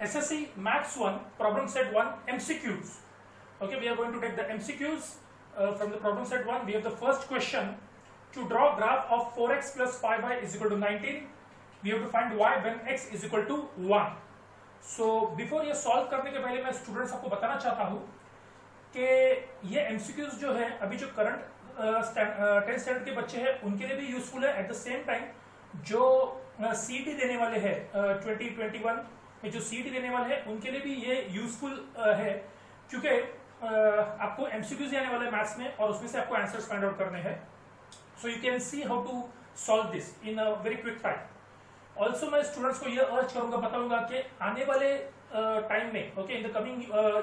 SSC Maths 1 problem set 1 MCQs. Okay, we are going to take the MCQs from the problem set 1. We have the first question. To draw graph of 4x plus 5y is equal to 19, we have to find y when x is equal to 1. So before ये solve करने के पहले मैं students आपको बताना चाहता हूँ कि ये MCQs जो है अभी जो करंट 10th स्टैंडर्ड के बच्चे हैं उनके लिए भी यूजफुल है. एट द सेम टाइम जो CET देने वाले हैं 2021 में जो CET देने वाले हैं उनके लिए भी ये यूजफुल है, क्योंकि आपको MCQs आने वाले मैथ्स में और उसमें से आपको आंसर्स फाइंड आउट करने हैं. So you can see how to solve this in a very quick time. Also मैं स्टूडेंट्स को ये अर्ज करूंगा, बताऊंगा कि आने वाले टाइम में okay in the coming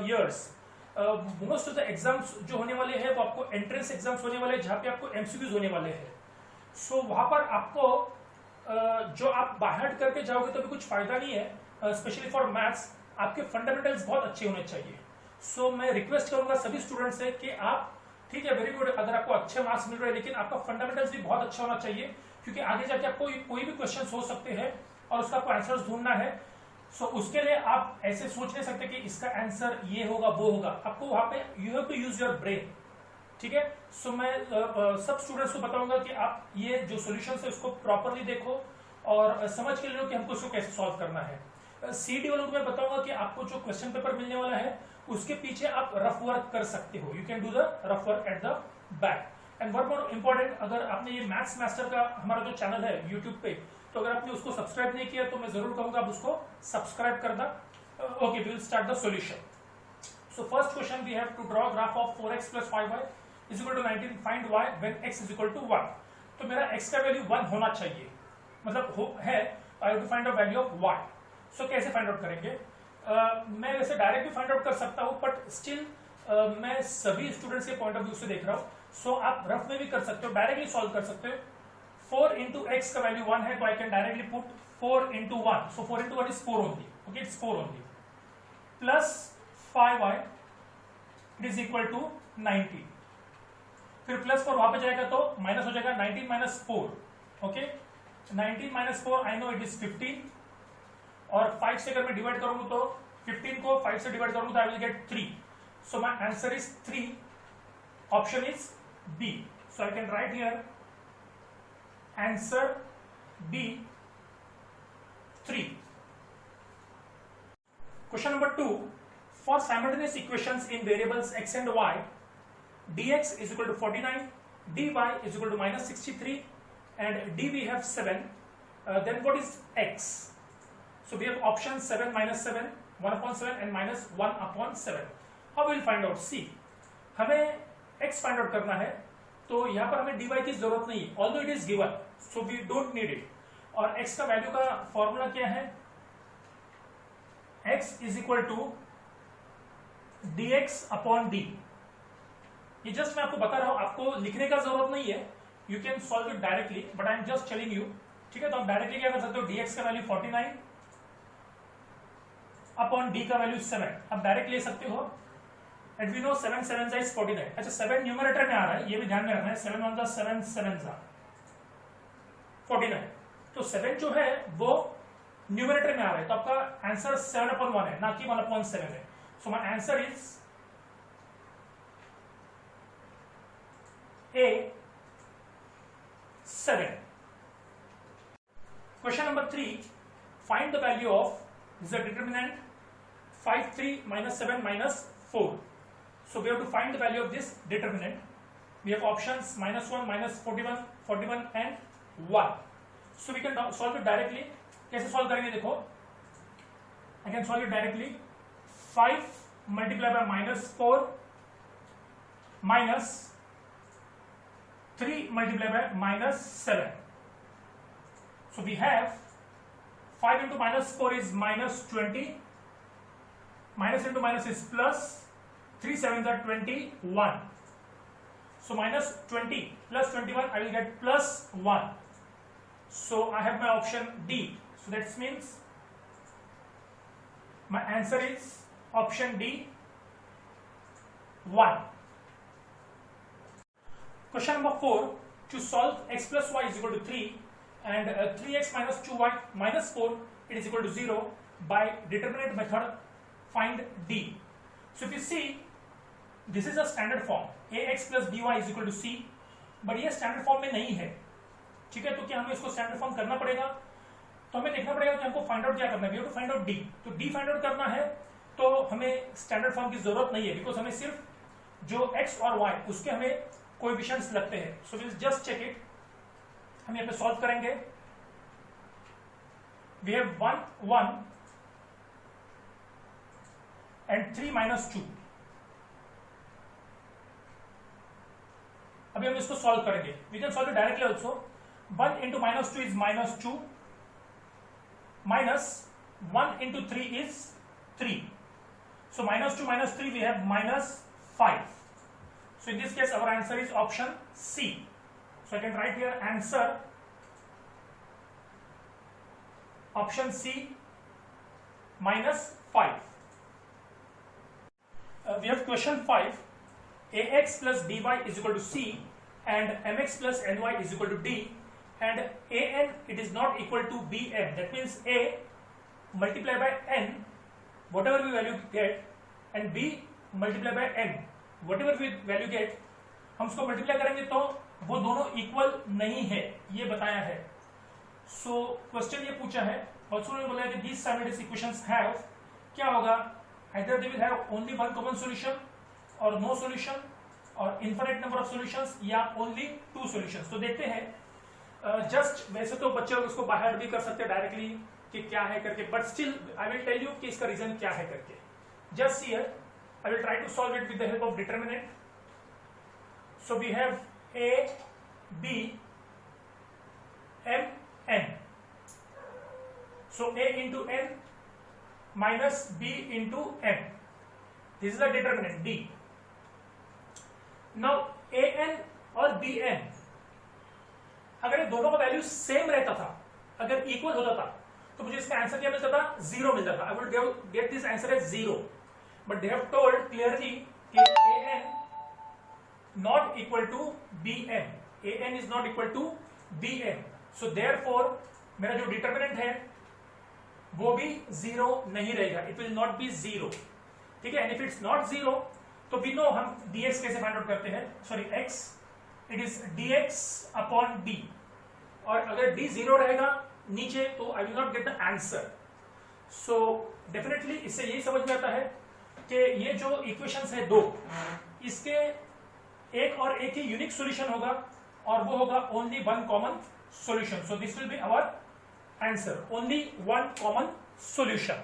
years most of the exams जो होने वाले हैं वो आपको एंट्रेंस एग्जाम्स होने वाले हैं जहाँ पे आपको MCQs होने वाले हैं. सो वहां पर आपको जो आप बाहर करके जाओगे तो भी कुछ फायदा नहीं है. स्पेशली फॉर मैथ्स आपके फंडामेंटल्स बहुत अच्छे होने चाहिए. सो मैं रिक्वेस्ट करूंगा सभी स्टूडेंट्स से कि आप ठीक है वेरी गुड, अगर आपको अच्छे मार्क्स मिल रहे हैं लेकिन आपका फंडामेंटल्स भी बहुत अच्छा होना चाहिए, क्योंकि आगे जाके आपको कोई भी क्वेश्चन हो सकते हैं और उसका आपको आंसर्स ढूंढना है. सो उसके लिए आप ऐसे सोच नहीं सकते कि इसका आंसर ये होगा वो होगा. आपको वहां पे you have to use your brain. ठीक है. सो मैं सब स्टूडेंट्स को बताऊंगा कि आप ये जो सोल्यूशन है उसको प्रॉपरली देखो और समझ के लो कि हमको इसको कैसे सॉल्व करना है. CET वालों को मैं बताऊंगा कि आपको जो क्वेश्चन पेपर मिलने वाला है उसके पीछे आप रफ वर्क कर सकते हो. You can do the rough work at the back. And one more important, अगर आपने ये मैथ्स मास्टर का हमारा जो चैनल है यूट्यूब पे, तो अगर आपने उसको सब्सक्राइब नहीं किया तो मैं जरूर कहूंगा आप उसको सब्सक्राइब करना. Okay, we will start the solution. So first question we have to draw graph of 4x plus 5y is equal to 19. Find y when x is equal to 1. तो मेरा x का वैल्यू 1 होना चाहिए, मतलब है I have to find the value of y. So कैसे find out करेंगे? मैं वैसे डायरेक्ट भी फाइंड आउट कर सकता हूं, बट स्टिल मैं सभी स्टूडेंट्स के पॉइंट ऑफ व्यू से देख रहा हूं. सो आप रफ में भी कर सकते हो, डायरेक्टली सॉल्व कर सकते हो. 4 into x का वैल्यू 1 है तो I can directly put 4 into 1. So 4 into 1 is 4 only. Okay, it's 4 only. Plus 5y it is equal to 19. फिर प्लस 4 वहां पे जाएगा तो माइनस हो जाएगा. 19 minus 4. Okay, 19 minus 4 I know it is 15. और 5 से अगर मैं डिवाइड करूंगा तो 15 को 5 से डिवाइड करूंगा तो I will get 3. So my answer is 3. Option is B. So I can write here answer B 3. Question number 2. For simultaneous equations in variables x and y, dx is equal to 49, dy is equal to minus 63 and d we have 7. Then what is x? So we have option 7 minus 7, 1 upon 7 and minus 1 upon 7. How we will find out? See, हमें x find out करना है तो यहाँ पर हमें dy की जरूरत नहीं है, although it is given, so we don't need it. और x का वैल्यू का फॉर्मूला क्या है? x is equal to dx upon d. ये जस्ट मैं आपको बता रहा हूं, आपको लिखने का जरूरत नहीं है. You can solve it directly, but I am just telling you. ठीक है, तो आप डायरेक्टली क्या कर सकते हो? dx का वैल्यू 49 अपॉन d का वैल्यू 7. आप डायरेक्ट ले सकते हो. एंड वी नो 7 7 इज 49. अच्छा, 7 न्यूमरेटर में आ रहा है, ये भी ध्यान में रखना है. 7 1 7 7 49. तो 7 जो है वो न्यूमरेटर में आ रहा है, तो आपका आंसर 7 upon 1 है, ना कि 1 upon 7 है. सो my answer is A 7. Question number 3. Find the value of the determinant 5 3 minus 7 minus 4. So we have to find the value of this determinant. We have options minus 1, minus 41, 41 and 1. So we can solve it directly. कैसे solve करेंगे देखो. I can solve it directly. 5 multiplied by minus 4 minus 3 multiplied by minus 7. So we have 5 into minus 4 is minus 20. Minus into minus is plus. 3 7s are 21. So minus 20 plus 21 I will get plus 1. So I have my option D. So that means my answer is option D 1. Question number 4. To solve x plus y is equal to 3 and 3x minus 2y minus 4 it is equal to 0. by determinant method find d. So if you see, this is a standard form ax plus by is equal to c, but ये standard form में नहीं है, ठीक है। तो क्या हमें इसको स्टैंडर्ड फॉर्म करना पड़ेगा, तो हमें देखना पड़ेगा कि हमको फाइंड आउट क्या करना है, we have to find out D. तो डी फाइंड आउट करना है तो हमें स्टैंडर्ड फॉर्म की जरूरत नहीं है, बिकॉज हमें सिर्फ जो x और y उसके हमें कोएफिशिएंट्स लगते हैं। So will just check it, हम यहाँ पे सॉल्व करेंगे। We have 1 1 and 3 - 2। अभी हम इसको सॉल्व करेंगे, we can solve it directly also. 1 × -2 इज -2, minus 1 × 3 is 3. So -2 - 3 we have -5. So in this case our answer is option C. So I can write here answer option C -5. We have question 5. ax plus by is equal to c and mx plus ny is equal to d, and an it is not equal to bn. That means a multiplied by n, whatever we value get, and b multiplied by n, whatever we value get, हम उसको multiply करेंगे तो वो दोनों equal नहीं है, ये बताया है। सो क्वेश्चन ये पूछा है, ऑल्सो ने बोला है कि these simultaneous equations have, क्या होगा, either they will have only one common solution और no solution, और infinite number of solutions, या only 2 solutions। तो देखते हैं, जस्ट वैसे तो बच्चे लोग इसको बाहर भी कर सकते हैं डायरेक्टली कि क्या है करके, but still I will tell you कि इसका रीजन क्या है करके। Just here I will try to solve it with the help of determinant. So we have a b m n, so a into n minus b into m, this is the determinant d. Now a n और b n, अगर ये दोनों का value same रहता था, अगर equal होता था, तो मुझे इसका आंसर क्या मिलता था, 0 मिलता था। I would get this answer as 0, but they have told clearly कि an not equal to bn, an is not equal to bn, so therefore मेरा जो डिटरमिनेंट है वो भी 0 नहीं रहेगा, इट विल नॉट बी 0, ठीक है। एंड इफ इट्स नॉट 0 तो वी नो हम dx कैसे फाइंड आउट करते हैं, sorry x, it is dx upon d, और अगर d 0 रहेगा नीचे तो I will not get the answer. So definitely इससे यही समझ में आता है कि ये जो इक्वेशंस है दो, इसके एक और एक ही यूनिक सॉल्यूशन होगा, और वो होगा only one common solution. So this will be our answer, only one common solution.